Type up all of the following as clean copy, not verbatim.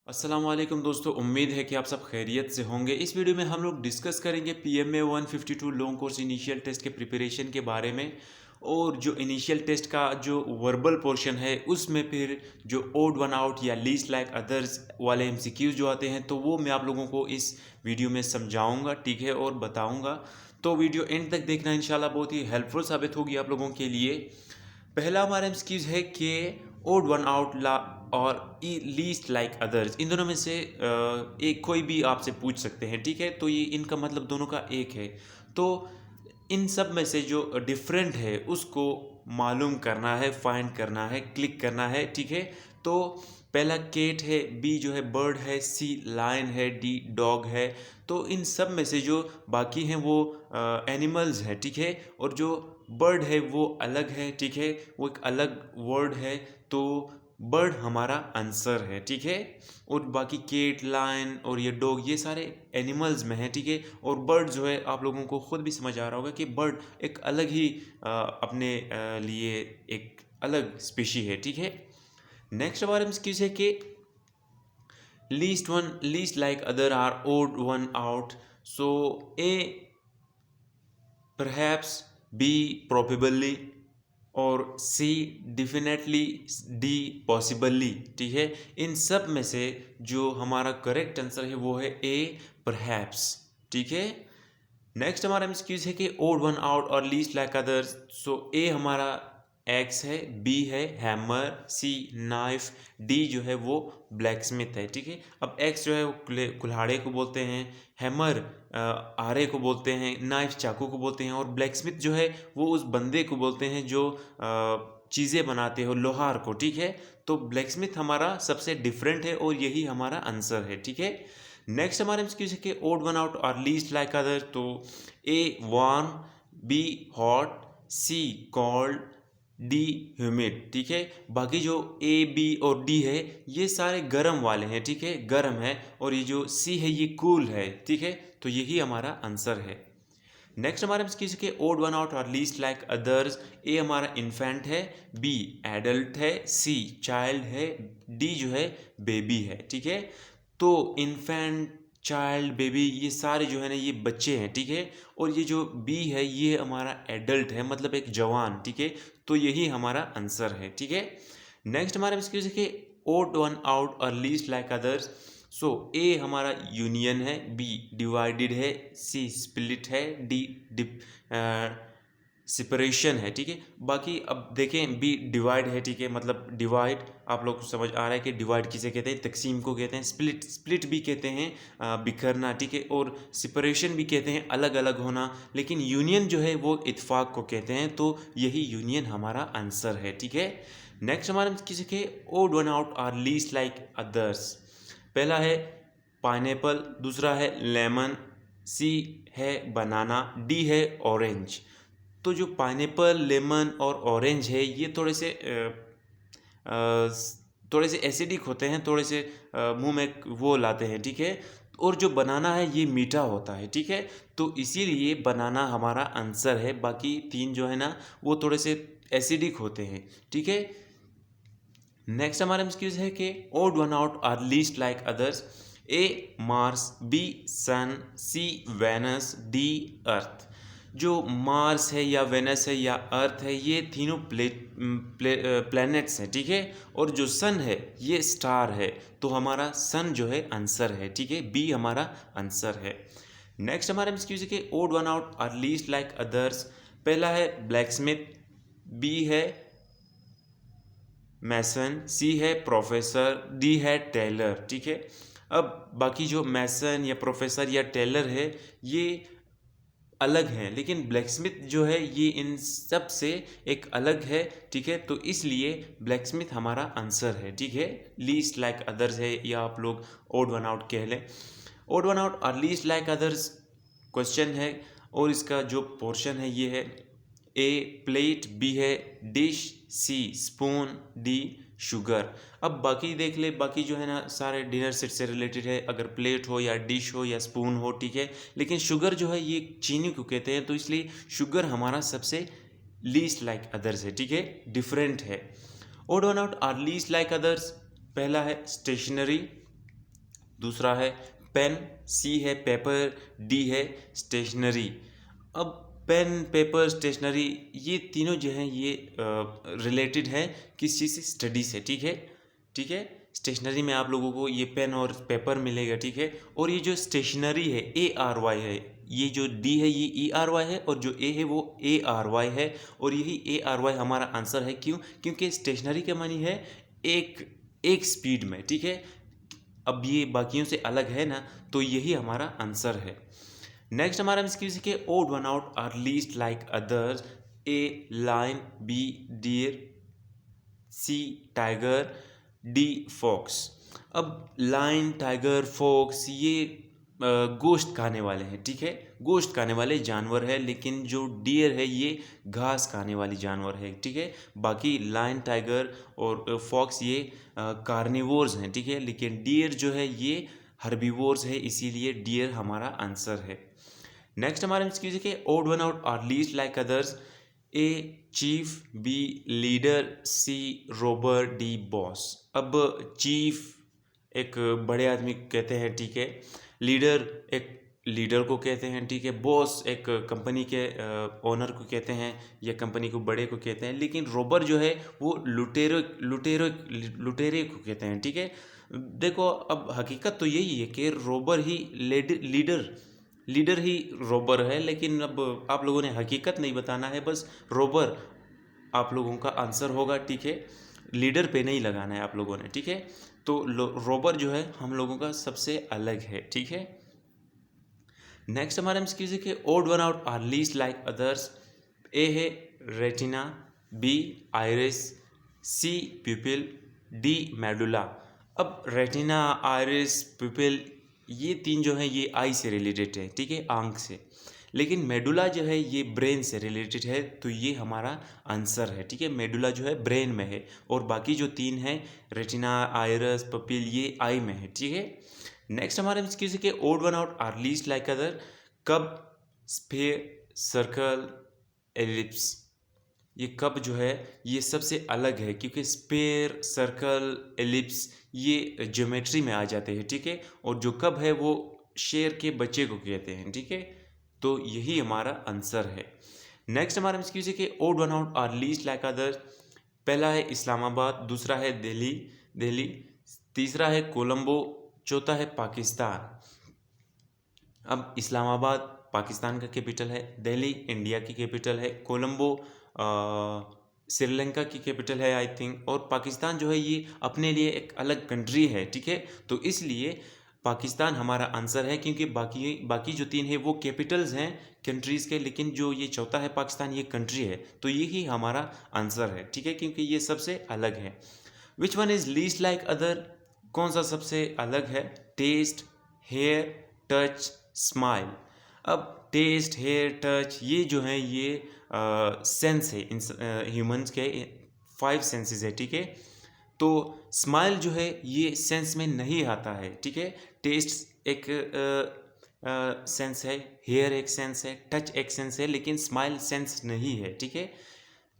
अस्सलाम वालेकुम दोस्तों, उम्मीद है कि आप सब खैरियत से होंगे। इस वीडियो में हम लोग डिस्कस करेंगे PMA 152 long course initial test के प्रिपरेशन के बारे में। और जो इनिशियल टेस्ट का जो वर्बल पोर्शन है उसमें फिर जो ओड वन आउट या लीस्ट लाइक अदर्स वाले एमसीक्यूज जो आते हैं तो वो मैं आप लोगों को इस वीडियो में समझाऊंगा, ठीक है, और बताऊंगा। तो वीडियो एंड तक देखना, इंशाल्लाह बहुत ही हेल्पफुल साबित होगी आप लोगों के लिए। पहला हमारा एमसीक्यूज है कि ओड वन आउट ला और लीस्ट लाइक अदर्स, इन दोनों में से एक कोई भी आपसे पूछ सकते हैं, ठीक है। तो ये इनका मतलब दोनों का एक है। तो इन सब में से जो डिफरेंट है उसको मालूम करना है, फाइंड करना है, क्लिक करना है, ठीक है। तो पहला केट है, बी जो है बर्ड है, सी लायन है, डी डॉग है। तो इन सब में से जो बाकी हैं वो एनिमल्स है, ठीक है। और जो बर्ड है वो अलग है, ठीक है, वो एक अलग वर्ड है। तो बर्ड हमारा आंसर है, ठीक है। और बाकी केट, लायन और ये डॉग ये सारे एनिमल्स में है, ठीक है। और बर्ड जो है आप लोगों को खुद भी समझ आ रहा होगा कि बर्ड एक अलग ही अपने लिए एक अलग स्पीशी है, ठीक है। नेक्स्ट हमारे में किस है कि least like other or odd one out. So A perhaps, B probably और C definitely, D possibly, ठीक है। इन सब में से जो हमारा करेक्ट आंसर है वो है A perhaps, ठीक है। नेक्स्ट हमारा एमसीक्यूज है कि ओड वन आउट और लीस्ट लाइक अदर्स। सो ए हमारा एक्स है, बी है हैमर, सी नाइफ, डी जो है वो ब्लैक स्मिथ है, ठीक है। अब एक्स जो है वो कुल्हाड़े को बोलते हैं, हैमर आरे को बोलते हैं, नाइफ चाकू को बोलते हैं, और ब्लैक स्मिथ जो है वो उस बंदे को बोलते हैं जो चीज़ें बनाते हो, लोहार को, ठीक है। तो ब्लैक स्मिथ हमारा सबसे डिफरेंट है और यही हमारा आंसर है, ठीक है। नेक्स्ट हमारे में किस के ओड वन आउट और लीस्ट लाइक अदर। तो A warm, B hot, C cold, D humid, ठीक है। बाकी जो ए बी और डी है ये सारे गर्म वाले हैं, ठीक है, गर्म है। और ये जो सी है ये कूल है, ठीक है। तो यही हमारा आंसर है। नेक्स्ट हमारे में किसी के ओड वन आउट और लीस्ट लाइक अदर्स। ए हमारा इन्फेंट है, बी एडल्ट है, सी चाइल्ड है, डी जो है बेबी है, ठीक है। तो इन्फेंट, चाइल्ड, बेबी ये सारे जो है ना ये बच्चे हैं, ठीक है। और ये जो बी है ये हमारा एडल्ट है, मतलब एक जवान, ठीक है। तो यही हमारा आंसर है, ठीक है। नेक्स्ट हमारे में कि ओड वन आउट और लीस्ट लाइक अदर्स। सो ए हमारा यूनियन है, बी डिवाइडेड है, सी स्प्लिट है, डी डिप सेपरेशन है, ठीक है। बाकी अब देखें बी डिवाइड है, ठीक है, मतलब डिवाइड आप लोग को समझ आ रहा है कि डिवाइड किसे कहते हैं, तकसीम को कहते हैं। स्प्लिट, स्प्लिट भी कहते हैं बिखरना, ठीक है। और सेपरेशन भी कहते हैं अलग अलग होना। लेकिन यूनियन जो है वो इत्फाक को कहते हैं। तो यही यूनियन हमारा आंसर है, ठीक है। नेक्स्ट हमारे किसी के odd one out or least like others. पहला है पाइनएप्पल, दूसरा है लेमन, सी है बनाना, डी है ऑरेंज। तो जो पाइनएप्पल, लेमन और ऑरेंज है ये थोड़े से एसिडिक होते हैं, थोड़े से मुंह में वो लाते हैं, ठीक है। और जो बनाना है ये मीठा होता है, ठीक है। तो इसीलिए बनाना हमारा आंसर है। बाकी तीन जो है ना वो थोड़े से एसिडिक होते हैं, ठीक है। नेक्स्ट हमारे में क्यूज है कि odd one out or least like others. A Mars, B sun, C Venus, D Earth. जो मार्स है या वेनस है या अर्थ है ये तीनों प्लैनेट्स हैं, ठीक है। और जो सन है ये स्टार है। तो हमारा सन जो है आंसर है, ठीक है, बी हमारा आंसर है। नेक्स्ट हमारे में क्यूज है कि odd one out or least like others. पहला है ब्लैक स्मिथ, बी है मैसन, सी है प्रोफेसर, डी है टेलर, ठीक है। अब बाकी जो मैसन या प्रोफेसर या टेलर है ये अलग हैं, लेकिन ब्लैकस्मिथ जो है ये इन सब से एक अलग है, ठीक है। तो इसलिए ब्लैकस्मिथ हमारा आंसर है, ठीक है। लीस्ट लाइक अदर्स है या आप लोग ओड वन आउट कह लें। ओड वन आउट और लीस्ट लाइक अदर्स क्वेश्चन है और इसका जो पोर्शन है ये है ए प्लेट, बी है डिश, सी स्पून, डी शुगर। अब बाकी देख ले, बाकी जो है ना सारे डिनर सेट से रिलेटेड है, अगर प्लेट हो या डिश हो या स्पून हो, ठीक है। लेकिन शुगर जो है ये चीनी को कहते हैं, तो इसलिए शुगर हमारा सबसे लीस्ट लाइक अदर्स है, ठीक है, डिफरेंट है। Odd one out or least like others. पहला है स्टेशनरी, दूसरा है पेन, सी है पेपर, डी है स्टेशनरी। अब पेन, पेपर, स्टेशनरी ये तीनों जो हैं ये रिलेटेड है किस चीज़ से? स्टडी से। ठीक है, ठीक है। स्टेशनरी में आप लोगों को ये पेन और पेपर मिलेगा। ठीक है, और ये जो स्टेशनरी है ARY है, ये जो डी है ये ERY है और जो ए है वो ARY है, और यही ARY हमारा आंसर है। क्यों? क्योंकि स्टेशनरी का मानी है एक एक स्पीड में। ठीक है, अब ये बाकियों से अलग है ना, तो यही हमारा आंसर है। नेक्स्ट हमारा इसकी के odd one out or least like others. A lion, B deer, C tiger, D fox. अब लाइन, टाइगर, फॉक्स ये गोश्त खाने वाले हैं। ठीक है, गोश्त खाने वाले जानवर है, लेकिन जो डियर है ये घास खाने वाली जानवर है। ठीक है, बाकी लाइन, टाइगर और फॉक्स ये कार्निवोर्स हैं। ठीक है, लेकिन डियर जो है ये हर्बीवोर्स है, इसीलिए डियर हमारा आंसर है। नेक्स्ट हमारे इसकी के odd one out or least like others. A chief, B leader, C robber, D boss. अब चीफ एक बड़े आदमी को कहते हैं। ठीक है, लीडर एक लीडर को कहते हैं। ठीक है, बॉस एक कंपनी के ओनर को कहते हैं या कंपनी को बड़े को कहते हैं, लेकिन रोबर जो है वो लुटेरे को कहते हैं। ठीक है, देखो अब हकीकत तो यही है कि रोबर ही लीडर ही रोबर है, लेकिन अब आप लोगों ने हकीकत नहीं बताना है, बस रोबर आप लोगों का आंसर होगा। ठीक है, लीडर पे नहीं लगाना है आप लोगों ने। ठीक है, तो रोबर जो है हम लोगों का सबसे अलग है। ठीक है, नेक्स्ट हमारे में के odd one out or least like others. A है retina, B iris, C pupil, D medulla. अब रेटिना, आइरिस, प्यूपिल ये तीन जो है ये आई से रिलेटेड है। ठीक है, आंख से, लेकिन मेडुला जो है ये ब्रेन से रिलेटेड है, तो ये हमारा आंसर है। ठीक है, मेडुला जो है ब्रेन में है, और बाकी जो तीन है रेटिना, आइरिस, पपिल ये आई में है। ठीक है, नेक्स्ट हमारे में के odd one out or least like other. Cube, sphere, circle, ellipse. ये कब जो है ये सबसे अलग है, क्योंकि स्फीयर, सर्कल, एलिप्स ये ज्योमेट्री में आ जाते हैं। ठीक है, और जो कब है वो शेर के बच्चे को कहते हैं। ठीक है, तो यही हमारा आंसर है। नेक्स्ट हमारा इसकी के odd one out or least like other. पहला है इस्लामाबाद, दूसरा है दिल्ली, तीसरा है कोलंबो, चौथा है पाकिस्तान। अब इस्लामाबाद पाकिस्तान का कैपिटल है, दिल्ली इंडिया की कैपिटल है, कोलंबो श्रीलंका की कैपिटल है आई थिंक, और पाकिस्तान जो है ये अपने लिए एक अलग कंट्री है। ठीक है, तो इसलिए पाकिस्तान हमारा आंसर है, क्योंकि बाकी जो तीन है वो कैपिटल्स हैं कंट्रीज़ के, लेकिन जो ये चौथा है पाकिस्तान ये कंट्री है, तो यही हमारा आंसर है। ठीक है, क्योंकि ये सबसे अलग है। Which one is least like other. कौन सा सबसे अलग है? Taste, hair, touch, smile. अब टेस्ट, हेयर, टच ये जो है ये सेंस है इन ह्यूमंस के 5 सेंसेस है। ठीक है, तो स्माइल जो है ये सेंस में नहीं आता है। ठीक है, टेस्ट एक सेंस है, हेयर एक सेंस है, टच एक सेंस है, लेकिन स्माइल सेंस नहीं है। ठीक है,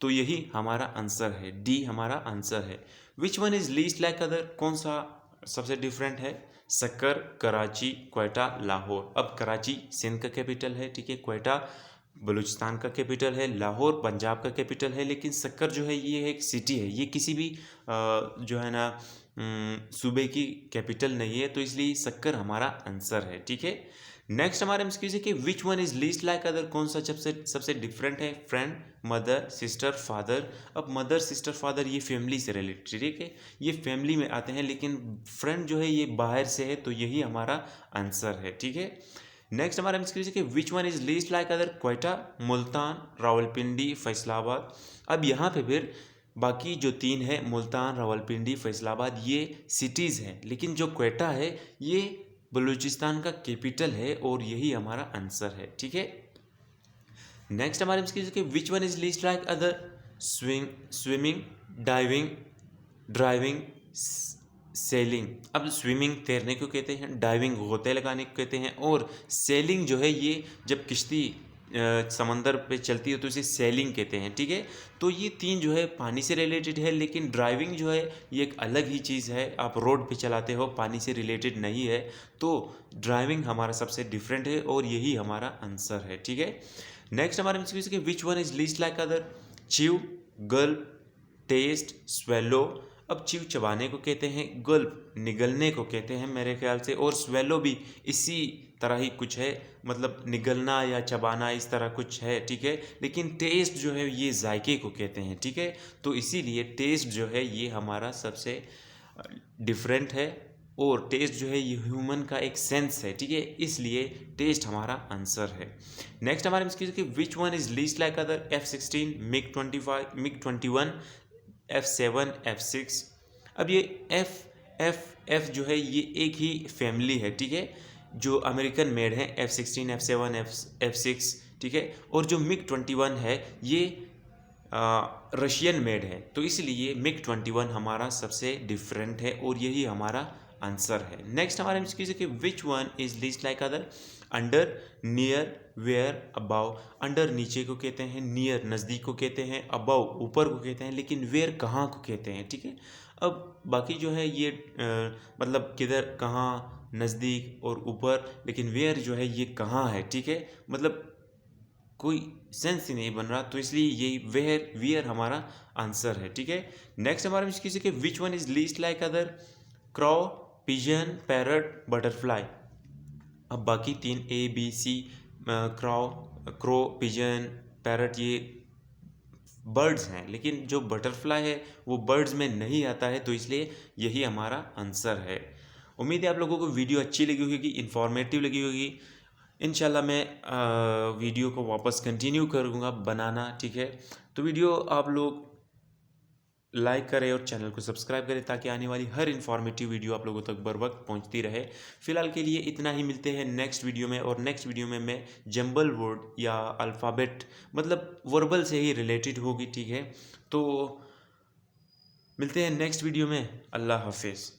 तो यही हमारा आंसर है, डी हमारा आंसर है। Which one is least like other. कौन सा सबसे डिफरेंट है? सक्कर, कराची, क्वेटा, लाहौर। अब कराची सिंध का कैपिटल है। ठीक है, क्वेटा बलूचिस्तान का कैपिटल है, लाहौर पंजाब का कैपिटल है, लेकिन सक्कर जो है ये एक सिटी है, ये किसी भी जो है ना सूबे की कैपिटल नहीं है, तो इसलिए सक्कर हमारा आंसर है। ठीक है, नेक्स्ट हमारे एमसीक्यू है कि which one is least like other. कौन सा सबसे डिफरेंट है? Friend, mother, sister, father. अब मदर, सिस्टर, फादर ये फैमिली से रिलेटेड। ठीक है, ये फैमिली में आते हैं, लेकिन फ्रेंड जो है ये बाहर से है, तो यही हमारा आंसर है। ठीक है, नेक्स्ट हमारा एमसीक्यू है कि which one is least like other. Quetta, Multan, Rawalpindi, Faisalabad. अब यहाँ पे फिर बाकी जो तीन है मुल्तान, रावलपिंडी, फैसलाबाद ये सिटीज़ हैं, लेकिन जो क्वेटा है ये बलूचिस्तान का कैपिटल है, और यही हमारा आंसर है। ठीक है, नेक्स्ट हमारे इसके विच one is least like other. Swimming, diving, driving, selling. अब स्विमिंग तैरने को कहते हैं, डाइविंग गोते लगाने को कहते हैं, और सेलिंग जो है ये जब किश्ती समंदर पे चलती है तो इसे सेलिंग कहते हैं, ठीक है। तो ये 3 जो है पानी से रिलेटेड है, लेकिन ड्राइविंग जो है ये एक अलग ही चीज़ है। आप रोड पे चलाते हो, पानी से रिलेटेड नहीं है। तो ड्राइविंग हमारा सबसे डिफरेंट है और यही हमारा आंसर है, ठीक है। नेक्स्ट हमारे में कि which one is least like other? Chew, gulp, taste, swallow. अब च्यू चबाने को कहते हैं, गल्प निगलने को कहते हैं मेरे ख्याल से, और स्वेलो भी इसी तरह ही कुछ है, मतलब निगलना या चबाना इस तरह कुछ है, ठीक है। लेकिन टेस्ट जो है ये जायके को कहते हैं, ठीक है। तो इसीलिए टेस्ट जो है ये हमारा सबसे डिफरेंट है, और टेस्ट जो है ये ह्यूमन का एक सेंस है, ठीक है। इसलिए टेस्ट हमारा आंसर है। नेक्स्ट हमारे में विच one is least like other? F-16, MiG-25, MiG-21, F-7, F-6। अब ये F जो है ये एक ही फैमिली है, ठीक है। जो अमेरिकन मेड है F-16, F-7, F-6, ठीक है। और जो MiG-21 है ये रशियन मेड है, तो इसलिए MiG-21 हमारा सबसे डिफरेंट है और यही हमारा आंसर है। नेक्स्ट हमारे में कि which one is least like other? Under, near, where, above. Under नीचे को कहते हैं, नियर नज़दीक को कहते हैं, अबाव ऊपर को कहते हैं, लेकिन वेयर कहाँ को कहते हैं, ठीक है। अब बाकी जो है ये मतलब किधर, कहाँ, नज़दीक और ऊपर, लेकिन वेयर जो है ये कहाँ है, ठीक है। मतलब कोई सेंस ही नहीं बन रहा, तो इसलिए यही वियर हमारा आंसर है, ठीक है। नेक्स्ट हमारे में किसी के विच one is least like other? क्रॉ, pigeon, parrot, butterfly. अब बाकी 3 ABC, क्रो, पिजन, पैरट ये बर्ड्स हैं, लेकिन जो बटरफ्लाई है वो बर्ड्स में नहीं आता है, तो इसलिए यही हमारा आंसर है। उम्मीद है आप लोगों को वीडियो अच्छी लगी होगी, इन्फॉर्मेटिव लगी होगी। इंशाल्लाह मैं वीडियो को वापस कंटिन्यू करूँगा बनाना, ठीक है। तो वीडियो आप लोग लाइक करें और चैनल को सब्सक्राइब करें ताकि आने वाली हर इन्फॉर्मेटिव वीडियो आप लोगों तक बर वक्त पहुँचती रहे। फिलहाल के लिए इतना ही, मिलते हैं नेक्स्ट वीडियो में। और नेक्स्ट वीडियो में मैं जंबल वर्ड या अल्फ़ाबेट मतलब वर्बल से ही रिलेटेड होगी, ठीक है। तो मिलते हैं नेक्स्ट वीडियो में। अल्लाह हाफिज़।